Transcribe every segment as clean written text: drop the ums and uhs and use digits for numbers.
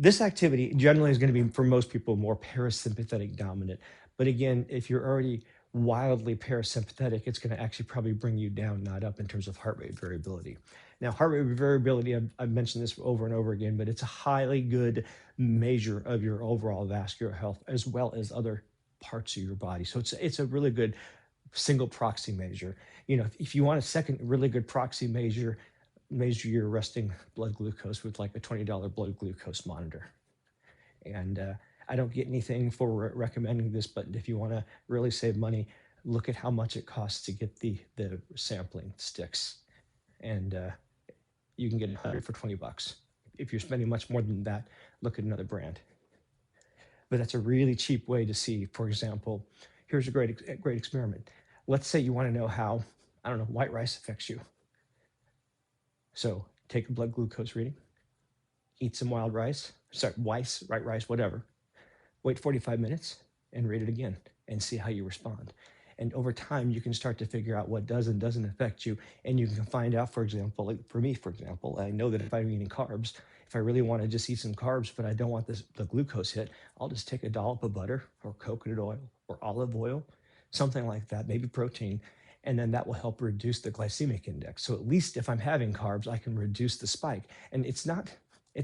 this activity generally is going to be, for most people, more parasympathetic dominant. But again, if you're already wildly parasympathetic, it's going to actually probably bring you down, not up, in terms of heart rate variability. Now, heart rate variability, I've mentioned this over and over again, but it's a highly good measure of your overall vascular health as well as other parts of your body. So it's a really good single proxy measure. You know, if you want a second really good proxy measure your resting blood glucose with like a $20 blood glucose monitor. And I don't get anything for recommending this, but if you want to really save money, look at how much it costs to get the sampling sticks. And you can get 100 for 20 bucks. If you're spending much more than that, look at another brand. But that's a really cheap way to see. For example, here's a great experiment. Let's say you want to know how, I don't know, white rice affects you. So take a blood glucose reading, eat some white rice, whatever. Wait 45 minutes and read it again and see how you respond. And over time, you can start to figure out what does and doesn't affect you. And you can find out, for example, like for me, I know that if I'm eating carbs, if I really want to just eat some carbs, but I don't want the glucose hit, I'll just take a dollop of butter or coconut oil or olive oil, something like that, maybe protein. And then that will help reduce the glycemic index. So at least if I'm having carbs, I can reduce the spike. And it's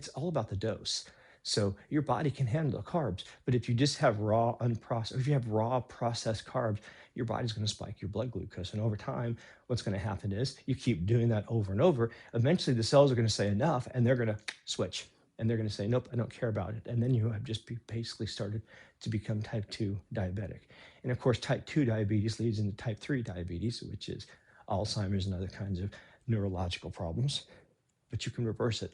all about the dose. So your body can handle carbs, but if you just have raw processed carbs, your body's going to spike your blood glucose. And over time, what's going to happen is you keep doing that over and over. Eventually the cells are going to say enough and they're going to switch and they're going to say, nope, I don't care about it. And then you have just basically started to become type 2 diabetic. And of course, type 2 diabetes leads into type 3 diabetes, which is Alzheimer's and other kinds of neurological problems, but you can reverse it.